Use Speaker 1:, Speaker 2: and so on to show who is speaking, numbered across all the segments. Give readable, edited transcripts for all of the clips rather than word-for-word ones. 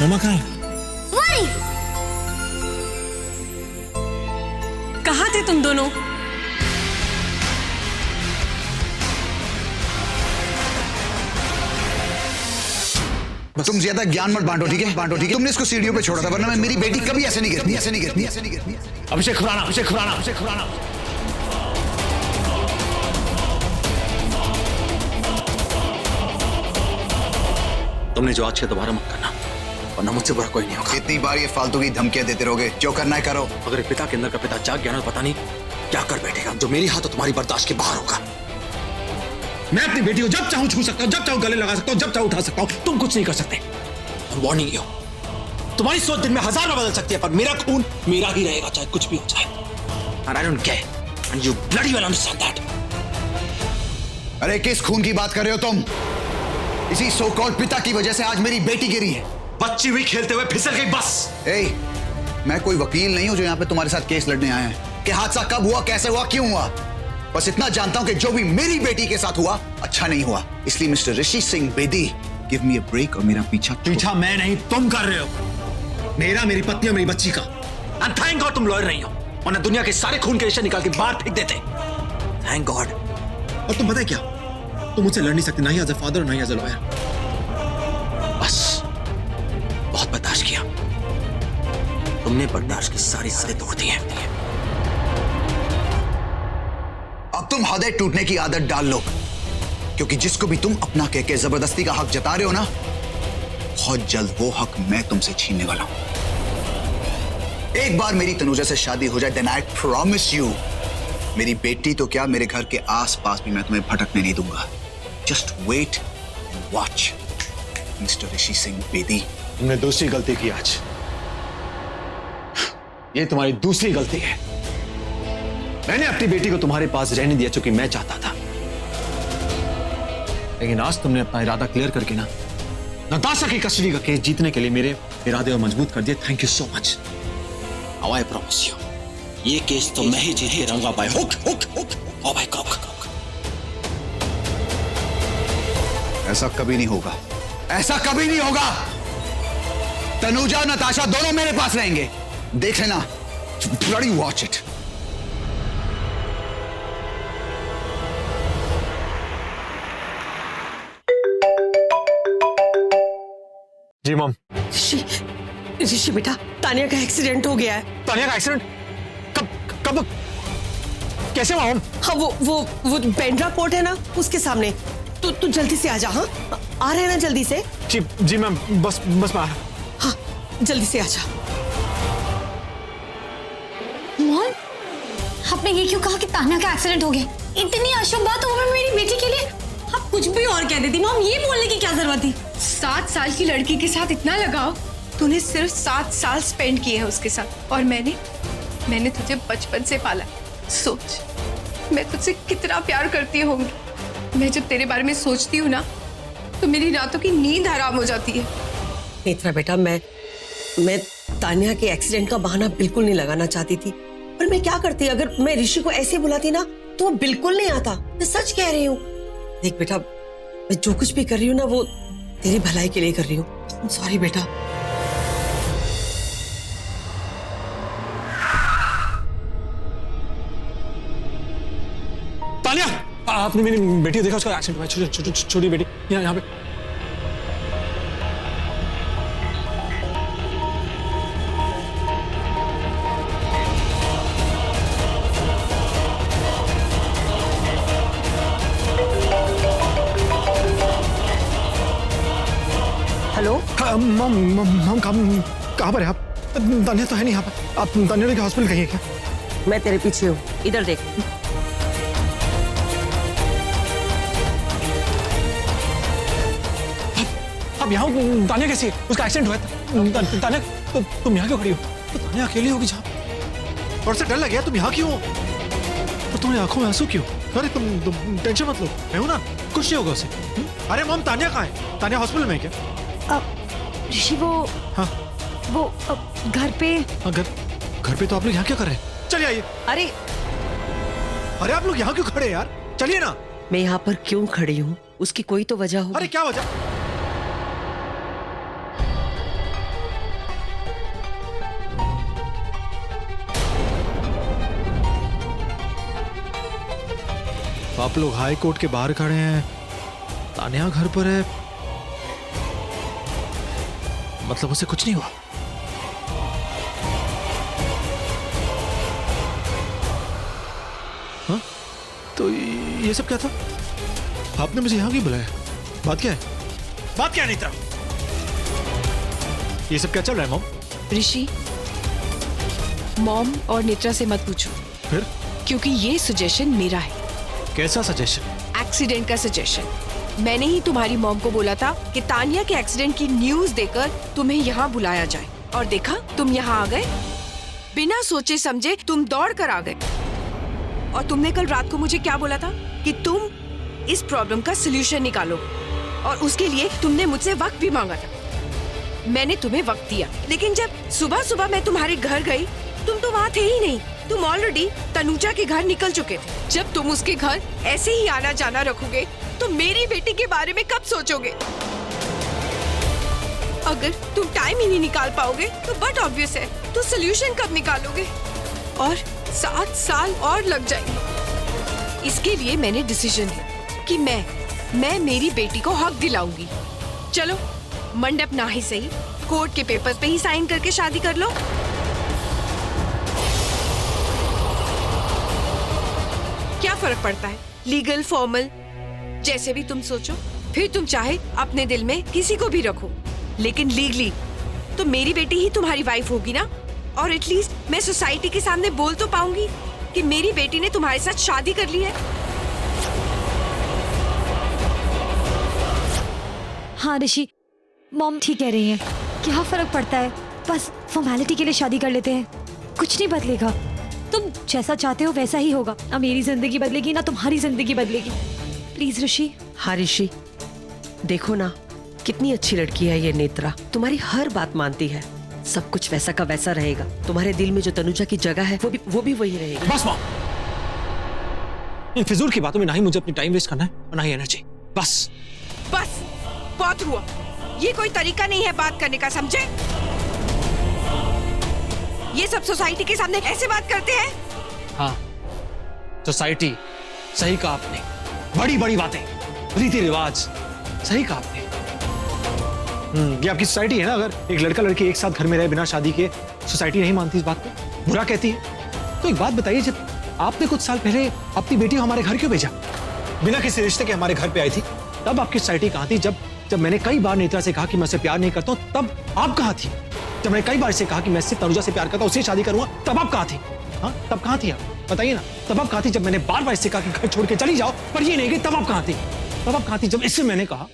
Speaker 1: मम्मा कहाँ है?
Speaker 2: वही।
Speaker 3: कहाँ थे तुम दोनों?
Speaker 4: तुम ज्यादा ज्ञान मत बांटो, ठीक है? बांटो, ठीक है? तुमने इसको सीढ़ियों पे छोड़ा था, वरना मैं मेरी बेटी कभी ऐसे नहीं गिरती, ऐसे नहीं गिरती, ऐसे नहीं गिरती।
Speaker 1: अभिषेक खुराना, अभिषेक खुराना, अभिषेक खुराना। तुमने जो आज किया दोबारा मत करना, वरना मुझसे बुरा कोई नहीं होगा।
Speaker 4: इतनी बार ये फालतू की धमकियां देते रहोगे, जो करना है करो।
Speaker 1: अगर पिता के अंदर का पिता जाग गया ना, पता नहीं क्या कर बैठेगा, जो मेरी हाथ तुम्हारी बर्दाश्त के बाहर होगा। मैं अपनी बेटी को जब चाहूं छू सकता हूं, जब चाहूं गले लगा सकता हूं, जब चाहूं उठा सकता हूं। तुम कुछ नहीं कर सकते। वार्निंग यू, तुम्हारी सोच दिन में 1000 बार बदल सकती है, पर मेरा खून मेरा ही रहेगा, चाहे कुछ भी हो जाए। And I don't care, and you bloody well understand that.
Speaker 4: अरे किस खून की बात कर रहे हो तुम? इसी सो कॉल्ड पिता की वजह से आज मेरी बेटी गिरी है।
Speaker 1: बच्ची हुई खेलते हुए फिसल गई बस।
Speaker 4: ए, मैं कोई वकील नहीं हूं जो यहाँ पे तुम्हारे साथ केस लड़ने आए हैं कि हादसा कब हुआ, कैसे हुआ, क्यों हुआ। बस इतना जानता हूं कि जो भी मेरी बेटी के साथ हुआ अच्छा नहीं हुआ। इसलिए mister Rishi Singh Bedi, give me a break और मेरा पीछा
Speaker 1: मैं नहीं, तुम कर रहे हो। मेरा, मेरी पत्नी और मेरी बच्ची का। एंड थैंक गॉड तुम लॉयर नहीं हो, वरना दुनिया के सारे खून के रिश्ते निकाल के बाहर फेंक देते। Thank God. और तुम पता है क्या, तुम मुझसे लड़ नहीं सकते, नहीं एज अ फादर और नहीं एज अ लॉयर। बस बहुत बर्दाश्त किया, तुमने बर्दाश्त की सारी हदें तोड़ दी हैं।
Speaker 4: अब तुम हदें टूटने की आदत डाल लो, क्योंकि जिसको भी तुम अपना कह के जबरदस्ती का हक जता रहे हो ना, बहुत जल्द वो हक मैं तुमसे छीनने वाला हूं। एक बार मेरी तनुजा से शादी हो जाए, देन आई प्रॉमिस यू, मेरी बेटी तो क्या, मेरे घर के आसपास भी मैं तुम्हें भटकने नहीं दूंगा। Just wait and watch mister Rishi Singh Bedi.
Speaker 1: तुमने दूसरी गलती की आज, ये तुम्हारी दूसरी गलती है। मैंने अपनी बेटी को तुम्हारे पास रहने दिया क्योंकि मैं चाहता था, लेकिन आज तुमने अपना इरादा क्लियर करके ना नताशा की कस्टडी का केस जीतने के लिए मेरे इरादे और मजबूत कर दिए। Thank you so much. Now I promise you, ये केस तो मैं ही जीत के रहूंगा बाय हुक हुक हुक और बाय क्रॉक।
Speaker 4: ऐसा कभी नहीं होगा, ऐसा कभी नहीं होगा। तनुजा और नताशा दोनों मेरे पास रहेंगे, देख लेना। Bloody watch it.
Speaker 1: जी मॉम।
Speaker 3: ऋषि बेटा, तानिया का एक्सीडेंट हो गया है।
Speaker 1: तानिया का एक्सीडेंट? कब कब कैसे हुआ?
Speaker 3: हाँ, वो बेंड्रा कोर्ट है ना, उसके सामने। तू जल्दी से आ जा। हाँ, आ रहे हैं ना जल्दी से?
Speaker 1: जी मैम, बस मैं आ रहा।
Speaker 3: हाँ, जल्दी से आ जा।
Speaker 2: मॉम, आपने ये क्यों कहा कि तान्या का एक्सीडेंट हो गया? इतनी अशुभ बात हो गई मेरी बेटी के लिए।
Speaker 3: आप कुछ भी और कह देती मॉम, ये बोलने की क्या जरूरत थी?
Speaker 5: 7 साल की लड़की के साथ इतना लगाव, तूने सिर्फ 7 साल स्पेंड किए हैं उसके साथ, और मैंने तुझे बचपन से पाला। सोच, मैं तुझसे कितना प्यार करती होंगी। मैं जब तेरे बारे में सोचती हूँ ना, तो मेरी रातों की नींद हराम हो जाती है।
Speaker 3: नेत्रा बेटा, मैं तानिया के एक्सीडेंट का बहाना बिल्कुल नहीं लगाना चाहती थी, पर मैं क्या करती? अगर मैं ऋषि को ऐसे बुलाती ना, तो वो बिल्कुल नहीं आता। मैं सच कह रही हूँ। देख बेटा, मैं जो कुछ भी कर रही हूँ ना, वो तेरी भलाई के लिए कर रही हूँ। सॉरी बेटा।
Speaker 1: तानिया, आपने मेरी बेटी को देखा? उसका एक्सीडेंट हुआ, छोटी बेटी यहाँ पे।
Speaker 3: हेलो
Speaker 1: मम कहाँ पर है आप? तानिया तो है नहीं यहाँ पर। आप तानिया के हॉस्पिटल गई है क्या?
Speaker 3: मैं तेरे पीछे हूँ, इधर देख।
Speaker 1: अब यहाँ तानिया कैसी है? उसका एक्सीडेंट हुआ है। तानिया, तुम यहाँ क्यों खड़ी हो? तो तानिया अकेली होगी जहाँ। और से डर लग गया, तुम यहाँ क्यों हो? और तुम्हारी आंखों में आंसू क्यों? अरे तुम टेंशन मत लो, मैं हूं ना, कुछ नहीं होगा उसे। अरे मॉम, तानिया कहाँ है? तानिया हॉस्पिटल में है क्या?
Speaker 5: ऋषि, वो
Speaker 1: हाँ,
Speaker 5: वो घर पे।
Speaker 1: हाँ, घर पे। तो आप लोग यहाँ क्या कर रहे हैं? चलिए आइए। अरे आप लोग यहाँ क्यों खड़े हैं यार? चलिए ना।
Speaker 3: मैं यहाँ पर क्यों खड़ी हूँ, उसकी कोई तो वजह होगी।
Speaker 1: अरे क्या वजह? आप लोग हाई कोर्ट के बाहर खड़े हैं, तानिया घर पर है, मतलब उसे कुछ नहीं हुआ? हाँ? तो ये सब क्या था? आपने मुझे यहां क्यों बुलाया? बात क्या है? बात क्या है नेत्रा? ये सब क्या चल रहा है मॉम?
Speaker 5: ऋषि, मॉम और नेत्रा से मत पूछो,
Speaker 1: फिर
Speaker 5: क्योंकि ये सजेशन मेरा है।
Speaker 1: कैसा सजेशन?
Speaker 5: एक्सीडेंट का सजेशन। मैंने ही तुम्हारी मॉम को बोला था कि तानिया के एक्सीडेंट की न्यूज देकर तुम्हें यहाँ बुलाया जाए, और देखा तुम यहाँ आ गए। बिना सोचे समझे तुम दौड़ कर आ गए। और तुमने कल रात को मुझे क्या बोला था कि तुम इस प्रॉब्लम का सलूशन निकालो, और उसके लिए तुमने मुझसे वक्त भी मांगा था। मैंने तुम्हें वक्त दिया, लेकिन जब सुबह सुबह मैं तुम्हारे घर गई, तुम तो वहाँ थे ही नहीं। तुम ऑलरेडी तनुजा के घर निकल चुके थे। जब तुम उसके घर ऐसे ही आना जाना रखोगे तो मेरी बेटी के बारे में कब सोचोगे? अगर तुम टाइम ही नहीं निकाल पाओगे तो बट ऑब्वियस है, तो सलूशन कब निकालोगे? और 7 साल और लग जाएंगे। इसके लिए मैंने डिसीजन लिया कि मैं मेरी बेटी को हक दिलाऊंगी। चलो, मंडप ना ही सही, कोर्ट के पेपर्स पे ही साइन करके शादी कर लो। क्या फर्क पड़ता है, लीगल फॉर्मल जैसे भी तुम सोचो। फिर तुम चाहे अपने दिल में किसी को भी रखो, लेकिन लीगली तो मेरी बेटी ही तुम्हारी वाइफ होगी ना। और एटलीस्ट मैं सोसाइटी के सामने बोल तो पाऊंगी कि मेरी बेटी ने तुम्हारे साथ शादी कर ली है।
Speaker 2: हाँ ऋषि, मॉम ठीक कह रही है। क्या फर्क पड़ता है, बस फॉर्मेलिटी के लिए शादी कर लेते हैं, कुछ नहीं बदलेगा। तुम जैसा चाहते हो वैसा ही होगा। ना मेरी जिंदगी बदलेगी ना तुम्हारी जिंदगी बदलेगी। प्लीज ऋषि।
Speaker 3: हाँ ऋषि, देखो ना कितनी अच्छी लड़की है ये नेत्रा, तुम्हारी हर बात मानती है। सब कुछ वैसा का वैसा रहेगा। तुम्हारे दिल में जो तनुजा की जगह है वो भी वही रहेगी।
Speaker 1: बस मॉम, इन फिजूल की बातों में ना ही मुझे अपनी टाइम वेस्ट करना है और ना ही एनर्जी। बस
Speaker 5: बहुत हुआ। ये कोई तरीका नहीं है बात करने का, समझे? ये सब सोसाइटी के सामने ऐसे बात करते हैं?
Speaker 1: हाँ, सोसाइटी, सही कहा आपने। बड़ी बड़ी बातें, रीति रिवाज, सही कहा आपने। ये आपकी सोसाइटी है ना। अगर एक लड़का लड़की एक साथ घर में रहे बिना शादी के, सोसाइटी नहीं मानती इस बात को, बुरा कहती है। तो एक बात बताइए, जब आपने कुछ साल पहले अपनी बेटी को हमारे घर क्यों भेजा, बिना किसी रिश्ते के हमारे घर पे आई थी, तब आपकी सोसाइटी कहाँ थी? जब मैंने कई बार नेत्रा से कहा कि मैं उसे प्यार नहीं करता हूँ, तब आप कहाँ थी? जब मैंने कई बार इसे कहा कि मैं सिर्फ तनुजा से प्यार करता हूँ, उससे शादी करूंगा, तब आप कहाँ थी? हाँ, तब कहाँ थी आप? बताइए ना। तब आप कहाँ थी जब मैंने बार बार इससे कहा कि घर छोड़ के चली जाओ, पर ये नहीं गई? तब आप कहाँ थी? तब आप कहाँ थी जब इससे मैंने कहा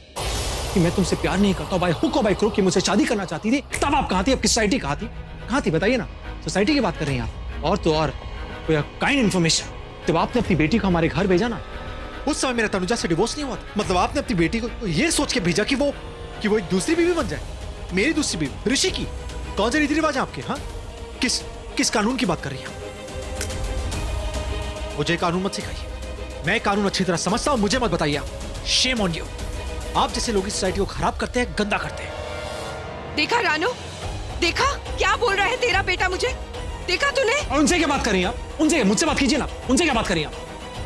Speaker 1: कि मैं तुमसे प्यार नहीं करता हूँ, बाय हुक और बाय क्रुक, कि मुझसे शादी करना चाहती थी? तब आप कहाँ थी? आपकी सोसाइटी कहाँ थी? कहाँ थी बताइए ना। सोसाइटी की बात कर रही हैं आप। और तो और कोई काइंड इन्फॉर्मेशन, जब आपने अपनी बेटी को हमारे घर भेजा ना, उस समय मेरा तनुजा से डिवोर्स नहीं हुआ था। मतलब आपने अपनी बेटी को ये सोच के भेजा कि वो एक दूसरी बीवी बन जाए, मेरी दूसरी बीवी, ऋषि की। कौन से रीति रिवाज है आपके? हाँ, किस कानून की बात कर रही हैं? मुझे कानून मत सिखाइए, मैं कानून अच्छी तरह समझता हूं, मुझे मत बताइए आप। Shame on you. आप जैसे लोग इस सोसाइटी को खराब करते हैं, गंदा करते हैं।
Speaker 5: देखा रानो, देखा क्या बोल रहा है तेरा बेटा मुझे? देखा तूने?
Speaker 1: और उनसे क्या बात कर रही हैं आप? उनसे मुझसे बात कीजिए ना। उनसे क्या बात कर रही हैं आप?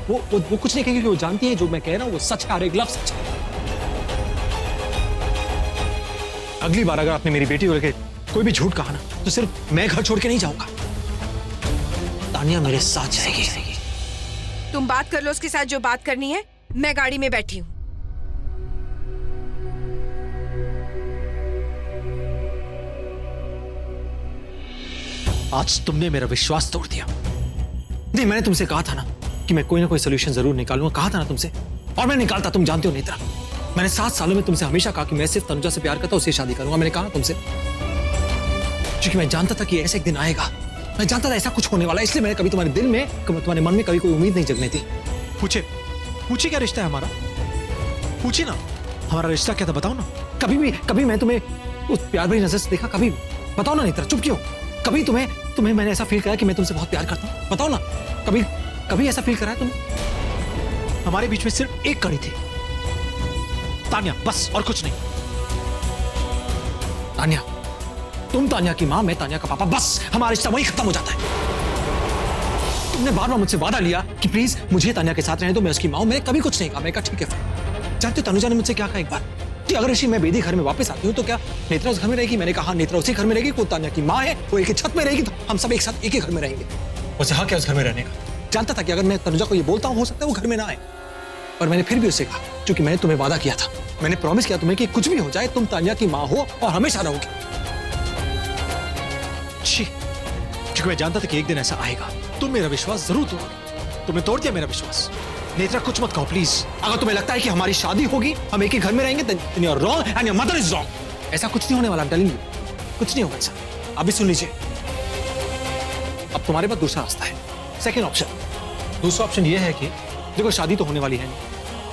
Speaker 1: वो कुछ नहीं कहेंगे, कि वो जानती है जो मैं कह रहा हूं वो सच है, और एक लफ्ज सच है। अगली बार अगर आपने मेरी बेटी को लेकर कोई भी झूठ कहा ना, तो सिर्फ मैं घर छोड़ के नहीं जाऊंगा, तानिया मेरे साथ जाएगी।
Speaker 5: तुम बात कर लो उसके साथ जो बात करनी है, मैं गाड़ी में बैठी हूँ।
Speaker 1: आज तुमने मेरा विश्वास तोड़ दिया। नहीं, मैंने तुमसे कहा था ना कि मैं कोई ना कोई सोल्यूशन जरूर निकालूंगा, कहा था ना तुमसे, और मैं निकालता। तुम जानते हो नेत्रा, मैंने 7 सालों में तुमसे हमेशा कहा कि मैं सिर्फ तनुजा से प्यार करता हूं, उससे शादी करूंगा। मैंने कहा तुमसे, क्योंकि मैं जानता था कि ऐसा एक दिन आएगा। मैं जानता था ऐसा कुछ होने वाला है, इसलिए मैंने कभी तुम्हारे दिल में, तुम्हारे मन में कभी कोई उम्मीद नहीं जगने दी। पूछे क्या रिश्ता है हमारा? पूछिए ना, हमारा रिश्ता क्या था? बताओ ना। कभी मैं तुम्हें उस प्यार भरी नजर से देखा? कभी? बताओ ना नेत्रा, चुप क्यों? कभी तुम्हें मैंने ऐसा फील करा कि मैं तुमसे बहुत प्यार करता हूं? बताओ ना, कभी ऐसा फील करा है तुमने? हमारे बीच में सिर्फ एक कड़ी थी, तानिया, बस, और कुछ नहीं। तानिया, तुम तानिया की मां, मैं तानिया का पापा, बस हमारा रिश्ता वहीं खत्म हो जाता है। तुमने बार बार मुझसे वादा लिया कि प्लीज मुझे तान्या के साथ रहने दो, मैं उसकी माँ हूं। मैंने कभी कुछ नहीं कहा। मैं कहा ठीक है फिर। जानते हो तनुजा ने मुझसे क्या कहा एक बार कि अगर ऋषि मैं बेदी घर में वापस आती हूँ तो क्या नेत्रा उस घर में रहेगी? मैंने कहा नेत्रा उसी घर में रहेगी। वो तान्या की माँ है, वो एक ही छत में रहेगी, तो हम सब एक साथ एक ही घर में रहेंगे। उसे हक है उस घर में रहने का। जानता था कि अगर मैं तनुजा को ये बोलता हूँ हो सकता है वो घर में ना आए, पर मैंने फिर भी उससे कहा क्योंकि मैंने तुम्हें वादा किया था, मैंने प्रॉमिस किया तुम्हें कि कुछ भी हो जाए तुम तान्या की माँ हो और हमेशा रहोगी। क्योंकि मैं जानता था कि एक दिन ऐसा आएगा, तुम मेरा विश्वास जरूर तोड़ोगे। तुमने तोड़ दिया मेरा विश्वास। नेत्रा कुछ मत कहो प्लीज। अगर तुम्हें लगता है कि हमारी शादी होगी, हम एक ही घर में रहेंगे, then you're wrong and your mother is wrong। ऐसा कुछ नहीं होने वाला, I'm telling you, कुछ नहीं होगा ऐसा। अभी सुन लीजिए, अब तुम्हारे पास दूसरा रास्ता है, सेकेंड ऑप्शन। दूसरा ऑप्शन ये है कि देखो शादी तो होने वाली है नहीं,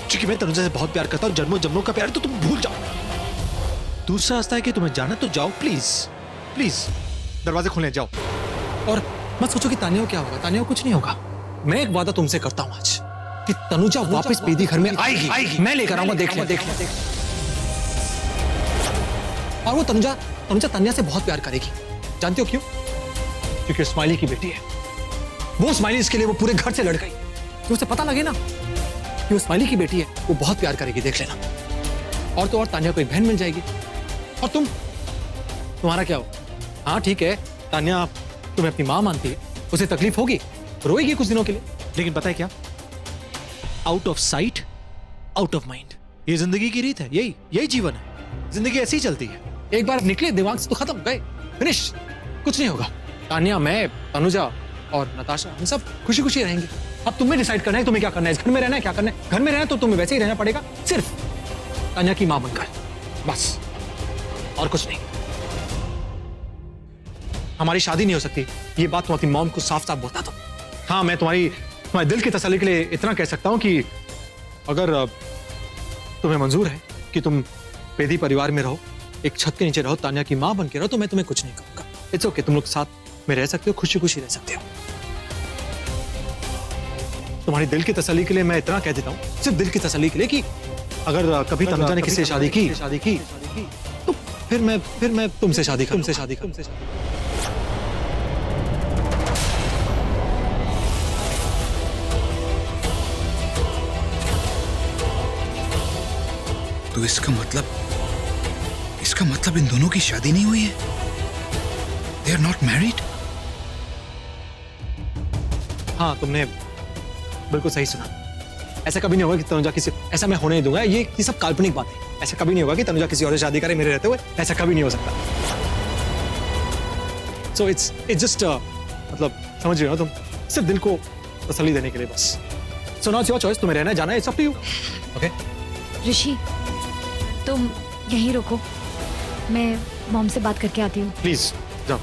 Speaker 1: क्योंकि मैं तनुजा से बहुत प्यार करता हूँ, जन्मों जन्मों का प्यार, तो तुम भूल जाओ। दूसरा रास्ता है कि तुम्हें जाना तो जाओ, प्लीज प्लीज दरवाजे खोलने जाओ, और मत सोचो कि तान्या को क्या होगा। तान्या को कुछ नहीं होगा। मैं एक वादा तुमसे करता हूं आज कि तनुजा वापस बेदी घर में आएगी। मैं लेकर आऊंगा, देख ले। और वो तनुजा तान्या से बहुत प्यार करेगी। जानते हो क्यों? क्योंकि स्माइली की बेटी है। वो स्माइली इसके लिए वो पूरे घर से लड़ गई, तो उसे पता लगे ना कि वो स्माइली की बेटी है, वो बहुत प्यार करेगी, देख लेना। और तो और तान्या को एक बहन मिल जाएगी। और तुम्हारा क्या हो? हाँ ठीक है, तान्या तुम्हें अपनी मां मानती है, उसे तकलीफ होगी, रोएगी कुछ दिनों के लिए, लेकिन पता है क्या? Out of sight out of mind. ये जिंदगी की रीत है, यही जीवन है। जिंदगी ऐसी ही चलती है। एक बार निकले दिमाग से तो खत्म, गए, फिनिश, कुछ नहीं होगा। तान्या, मैं, तनुजा और नताशा, हम सब खुशी खुशी रहेंगे। अब तुम्हें डिसाइड करना है तुम्हें क्या करना है। इस घर में रहना है, क्या करना है। घर में रहना तो तुम्हें वैसे ही रहना पड़ेगा, सिर्फ तान्या की मां बनकर, बस, और कुछ नहीं। हमारी शादी नहीं हो सकती, ये बात तुम अपनी मॉम को साफ साफ बता दो। हाँ, मैं तुम्हारे दिल की तसल्ली के लिए इतना कह सकता हूं कि अगर तुम्हें मंजूर है कि तुम बेदी परिवार में रहो, एक छत के नीचे रहो, तान्या की मां बन के रहो, तो मैं तुम्हें कुछ नहीं कहूंगा। इट्स ओके, तुम लोग साथ में रह सकते हो, खुशी खुशी रह सकते हो। तुम्हारी दिल की तसल्ली के लिए मैं इतना कह देता हूं, सिर्फ दिल की तसल्ली के लिए, कि अगर कभी तनुजा ने किससे शादी की तो फिर मैं तुमसे शादी करूंगा।
Speaker 4: तो इसका मतलब इन दोनों की शादी नहीं हुई है। They are not married?
Speaker 1: हाँ, तुमने बिल्कुल सही सुना। ऐसा कभी नहीं होगा कि तनुजा किसी, ऐसा मैं होने नहीं दूंगा। ये सब काल्पनिक बात है। ऐसा कभी नहीं होगा कि तनुजा किसी और से शादी करे मेरे रहते हुए, ऐसा कभी नहीं हो सकता। So it's just मतलब समझ रहे हो तुम, सिर्फ दिल को तसल्ली देने के लिए बस। So now it's your choice, तुम्हें रहना है, जाना है, it's up to you. Okay?
Speaker 2: ऋषि, तुम यहीं रुको, मैं मॉम से बात करके आती हूँ।
Speaker 1: प्लीज जाओ।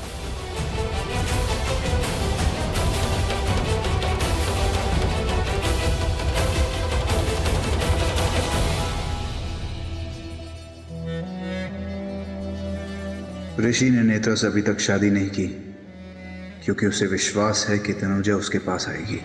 Speaker 4: ऋषि ने नेत्रा से अभी तक शादी नहीं की क्योंकि उसे विश्वास है कि तनुजा उसके पास आएगी।